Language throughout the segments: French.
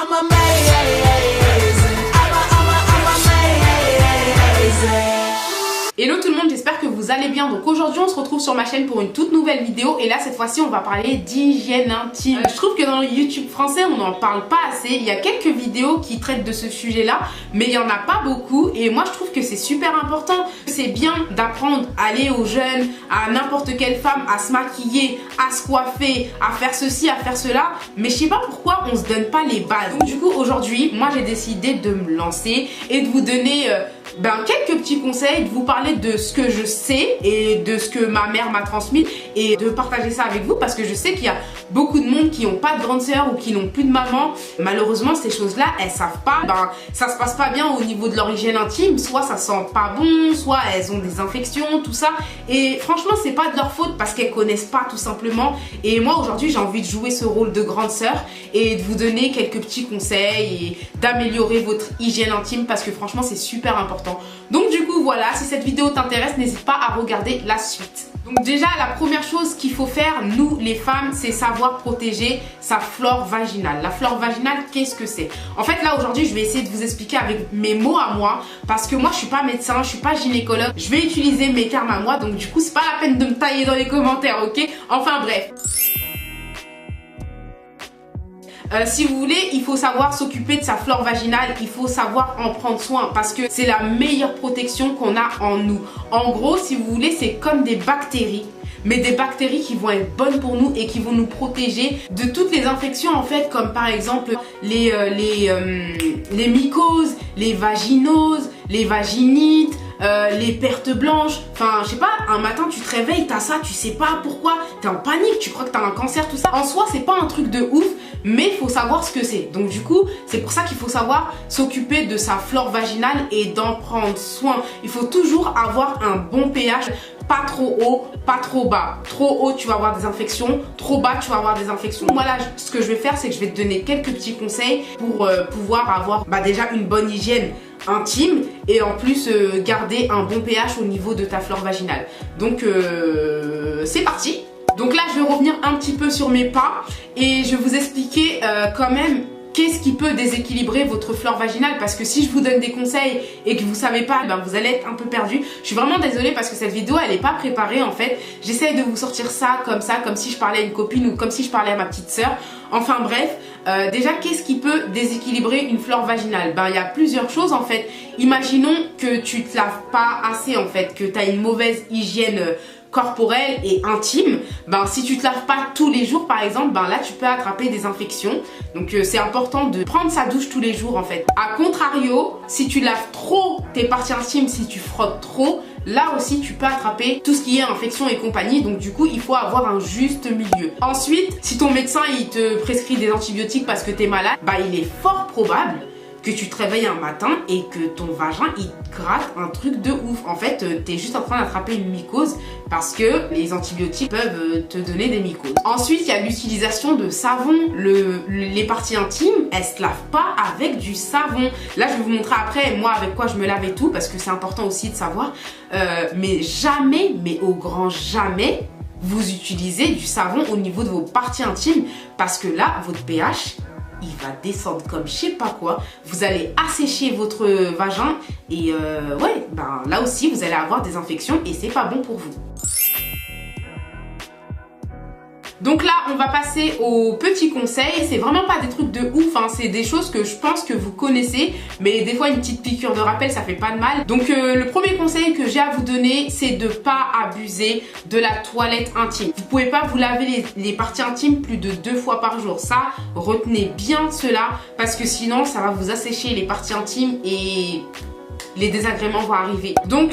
I'm amazing. I'm amazing. Hello tout le monde, j'espère que vous allez bien. Donc aujourd'hui on se retrouve sur ma chaîne pour une toute nouvelle vidéo. Et là cette fois-ci on va parler d'hygiène intime. Je trouve que dans le YouTube français on n'en parle pas assez. Il y a quelques vidéos qui traitent de ce sujet là, mais il n'y en a pas beaucoup. Et moi je trouve que c'est super important. C'est bien d'apprendre à aller aux jeunes, à n'importe quelle femme, à se maquiller, à se coiffer, à faire ceci, à faire cela. Mais je sais pas pourquoi on se donne pas les bases. Donc du coup aujourd'hui moi j'ai décidé de me lancer et de vous donner quelques petits conseils, de vous parler de ce que je sais et de ce que ma mère m'a transmis et de partager ça avec vous parce que je sais qu'il y a beaucoup de monde qui n'ont pas de grande sœur ou qui n'ont plus de maman. Malheureusement ces choses là elles savent pas, ça se passe pas bien au niveau de leur hygiène intime, soit ça sent pas bon, soit elles ont des infections, tout ça, et franchement c'est pas de leur faute parce qu'elles connaissent pas tout simplement. Et moi aujourd'hui j'ai envie de jouer ce rôle de grande sœur et de vous donner quelques petits conseils et d'améliorer votre hygiène intime parce que franchement c'est super important. Donc du coup voilà, si cette vidéo t'intéresse, n'hésite pas à regarder la suite. Donc déjà la première chose qu'il faut faire, nous les femmes, c'est savoir protéger sa flore vaginale. La flore vaginale, qu'est-ce que c'est? En fait là aujourd'hui je vais essayer de vous expliquer avec mes mots à moi, parce que moi je suis pas médecin, je suis pas gynécologue, je vais utiliser mes termes à moi, donc du coup c'est pas la peine de me tailler dans les commentaires, ok? Enfin bref. Si vous voulez, il faut savoir s'occuper de sa flore vaginale, il faut savoir en prendre soin parce que c'est la meilleure protection qu'on a en nous. En gros, si vous voulez, c'est comme des bactéries, mais des bactéries qui vont être bonnes pour nous et qui vont nous protéger de toutes les infections en fait, comme par exemple les mycoses, les vaginoses, les vaginites, les pertes blanches. Enfin je sais pas, un matin tu te réveilles, t'as ça, tu sais pas pourquoi, t'es en panique, tu crois que t'as un cancer, tout ça. En soi c'est pas un truc de ouf, mais il faut savoir ce que c'est. Donc du coup c'est pour ça qu'il faut savoir s'occuper de sa flore vaginale et d'en prendre soin. Il faut toujours avoir un bon pH, pas trop haut, pas trop bas. Trop haut tu vas avoir des infections, trop bas tu vas avoir des infections. Voilà, ce que je vais faire c'est que je vais te donner quelques petits conseils pour pouvoir avoir déjà une bonne hygiène intime et en plus garder un bon pH au niveau de ta flore vaginale. Donc c'est parti. Donc là je vais revenir un petit peu sur mes pas et je vais vous expliquer quand même qu'est-ce qui peut déséquilibrer votre flore vaginale, parce que si je vous donne des conseils et que vous savez pas, vous allez être un peu perdu. Je suis vraiment désolée parce que cette vidéo elle est pas préparée en fait. J'essaye de vous sortir ça, comme si je parlais à une copine ou comme si je parlais à ma petite sœur. Enfin bref, déjà qu'est-ce qui peut déséquilibrer une flore vaginale? Il y a plusieurs choses en fait. Imaginons que tu te laves pas assez en fait, que tu as une mauvaise hygiène corporelle et intime. Si tu te laves pas tous les jours par exemple, là tu peux attraper des infections. Donc c'est important de prendre sa douche tous les jours en fait. A contrario, si tu laves trop tes parties intimes, si tu frottes trop, là aussi tu peux attraper tout ce qui est infection et compagnie. Donc du coup il faut avoir un juste milieu. Ensuite, si ton médecin il te prescrit des antibiotiques parce que tu es malade, il est fort probable que tu te réveilles un matin et que ton vagin il gratte un truc de ouf. En fait t'es juste en train d'attraper une mycose parce que les antibiotiques peuvent te donner des mycoses. Ensuite il y a l'utilisation de savon. Les parties intimes elles se lavent pas avec du savon. Là je vais vous montrer après moi avec quoi je me lave et tout parce que c'est important aussi de savoir, mais jamais, mais au grand jamais vous utilisez du savon au niveau de vos parties intimes parce que là votre pH il va descendre comme je sais pas quoi, vous allez assécher votre vagin et là aussi vous allez avoir des infections et c'est pas bon pour vous. Donc là on va passer aux petits conseils. C'est vraiment pas des trucs de ouf hein. C'est des choses que je pense que vous connaissez, mais des fois une petite piqûre de rappel ça fait pas de mal. Donc le premier conseil que j'ai à vous donner, c'est de pas abuser de la toilette intime. Vous pouvez pas vous laver les parties intimes plus de 2 fois par jour. Ça, retenez bien cela parce que sinon ça va vous assécher les parties intimes et les désagréments vont arriver. Donc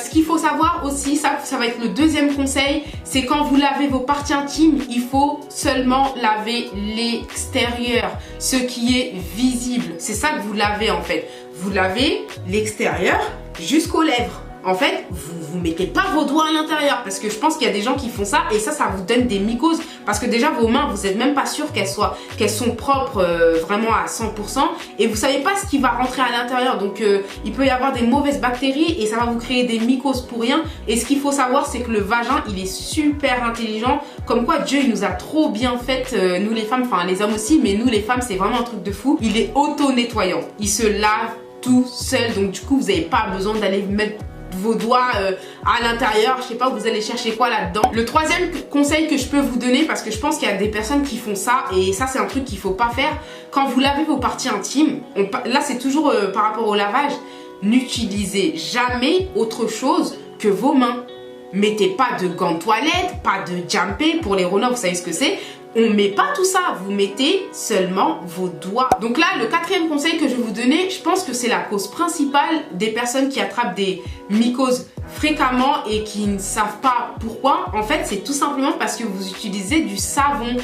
ce qu'il faut savoir aussi, ça va être le deuxième conseil, c'est quand vous lavez vos parties intimes, il faut seulement laver l'extérieur, ce qui est visible. C'est ça que vous lavez en fait. Vous lavez l'extérieur jusqu'aux lèvres. en fait, vous mettez pas vos doigts à l'intérieur parce que je pense qu'il y a des gens qui font ça et ça vous donne des mycoses parce que déjà vos mains, vous êtes même pas sûr qu'elles sont propres vraiment à 100% et vous savez pas ce qui va rentrer à l'intérieur. Donc il peut y avoir des mauvaises bactéries et ça va vous créer des mycoses pour rien. Et ce qu'il faut savoir, c'est que le vagin, il est super intelligent. Comme quoi Dieu, il nous a trop bien fait, nous les femmes, enfin les hommes aussi, mais nous les femmes, c'est vraiment un truc de fou. Il est auto-nettoyant. Il se lave tout seul. Donc du coup, vous n'avez pas besoin d'aller mettre vos doigts à l'intérieur, je sais pas, vous allez chercher quoi là-dedans. Le troisième conseil que je peux vous donner, parce que je pense qu'il y a des personnes qui font ça, et ça c'est un truc qu'il faut pas faire, quand vous lavez vos parties intimes, là c'est toujours par rapport au lavage, n'utilisez jamais autre chose que vos mains. Mettez pas de gants de toilette, pas de jampé, pour les Rona, vous savez ce que c'est. On met pas tout ça, vous mettez seulement vos doigts. Donc là, le quatrième conseil que je vais vous donner, je pense que c'est la cause principale des personnes qui attrapent des mycoses fréquemment et qui ne savent pas pourquoi. En fait, c'est tout simplement parce que vous utilisez du savon.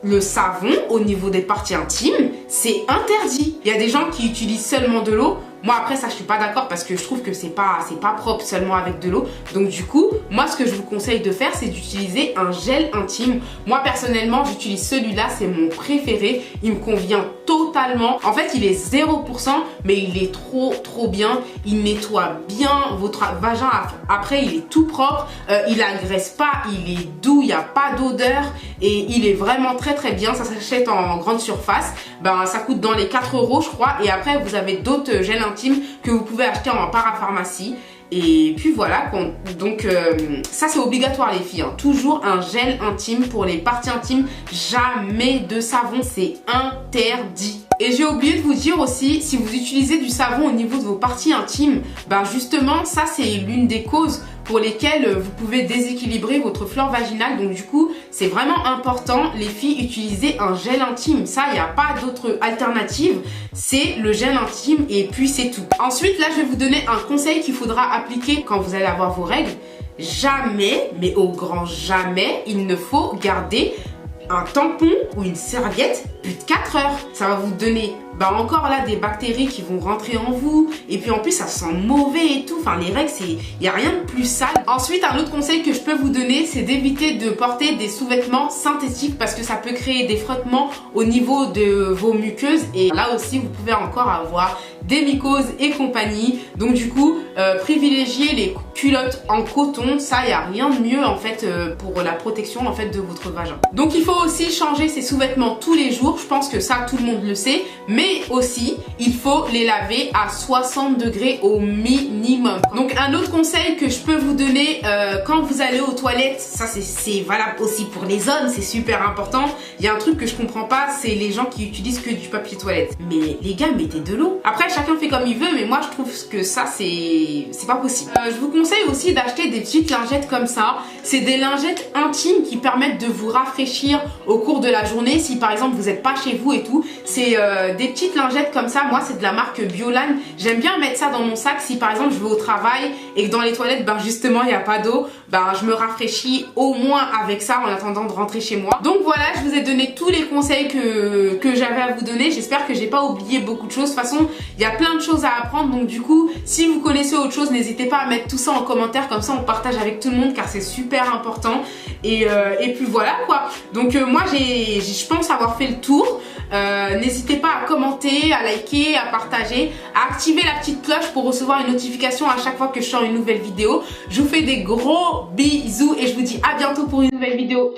Le savon, au niveau des parties intimes, c'est interdit. Il y a des gens qui utilisent seulement de l'eau. Moi après ça je suis pas d'accord parce que je trouve que c'est pas propre seulement avec de l'eau. Donc du coup moi ce que je vous conseille de faire c'est d'utiliser un gel intime. Moi personnellement j'utilise celui-là, c'est mon préféré. Il me convient totalement. En fait il est 0% mais il est trop bien. Il nettoie bien votre vagin. Après il est tout propre. Il agresse pas, il est doux, il n'y a pas d'odeur. Et il est vraiment très bien. Ça s'achète en grande surface. Ben ça coûte dans les 4 € je crois. Et après vous avez d'autres gels intimes que vous pouvez acheter en parapharmacie. Et puis voilà, donc ça c'est obligatoire les filles, hein. Toujours un gel intime pour les parties intimes, jamais de savon, c'est interdit. Et j'ai oublié de vous dire aussi, si vous utilisez du savon au niveau de vos parties intimes, ben justement ça c'est l'une des causes pour lesquelles vous pouvez déséquilibrer votre flore vaginale. Donc du coup c'est vraiment important les filles, utilisez un gel intime. Ça il n'y a pas d'autre alternative, c'est le gel intime et puis c'est tout. Ensuite là je vais vous donner un conseil qu'il faudra appliquer quand vous allez avoir vos règles. Jamais, mais au grand jamais, il ne faut garder un tampon ou une serviette plus de 4 heures. Ça va vous donner encore là des bactéries qui vont rentrer en vous et puis en plus ça sent mauvais et tout. Enfin les règles, il n'y a rien de plus sale. Ensuite un autre conseil que je peux vous donner, c'est d'éviter de porter des sous-vêtements synthétiques parce que ça peut créer des frottements au niveau de vos muqueuses et là aussi vous pouvez encore avoir des mycoses et compagnie. Donc du coup privilégiez les culottes en coton, ça il n'y a rien de mieux en fait pour la protection en fait de votre vagin. Donc il faut aussi changer ses sous-vêtements tous les jours, je pense que ça tout le monde le sait, mais aussi il faut les laver à 60 degrés au minimum. Donc un autre conseil que je peux vous donner quand vous allez aux toilettes, ça c'est valable aussi pour les hommes, c'est super important. Il y a un truc que je comprends pas, c'est les gens qui utilisent que du papier toilette. Mais les gars, mettez de l'eau. Après chacun fait comme il veut, mais moi je trouve que ça c'est pas possible. Je vous conseille aussi d'acheter des petites lingettes comme ça. C'est des lingettes intimes qui permettent de vous rafraîchir au cours de la journée. Si par exemple vous n'êtes pas chez vous et tout, c'est des petites lingettes comme ça. Moi c'est de la marque Biolan. J'aime bien mettre ça dans mon sac si par exemple je vais au travail et que dans les toilettes justement il n'y a pas d'eau, je me rafraîchis au moins avec ça en attendant de rentrer chez moi. Donc voilà, je vous ai donné tous les conseils que j'avais à vous donner. J'espère que j'ai pas oublié beaucoup de choses. De toute façon il y a plein de choses à apprendre, donc du coup si vous connaissez autre chose n'hésitez pas à mettre tout ça en commentaire, comme ça on partage avec tout le monde car c'est super important. Et puis voilà quoi. Donc moi je pense avoir fait le tour. N'hésitez pas à commenter, à liker, à partager, à activer la petite cloche pour recevoir une notification à chaque fois que je sors une nouvelle vidéo. Je vous fais des gros bisous et je vous dis à bientôt pour une nouvelle vidéo.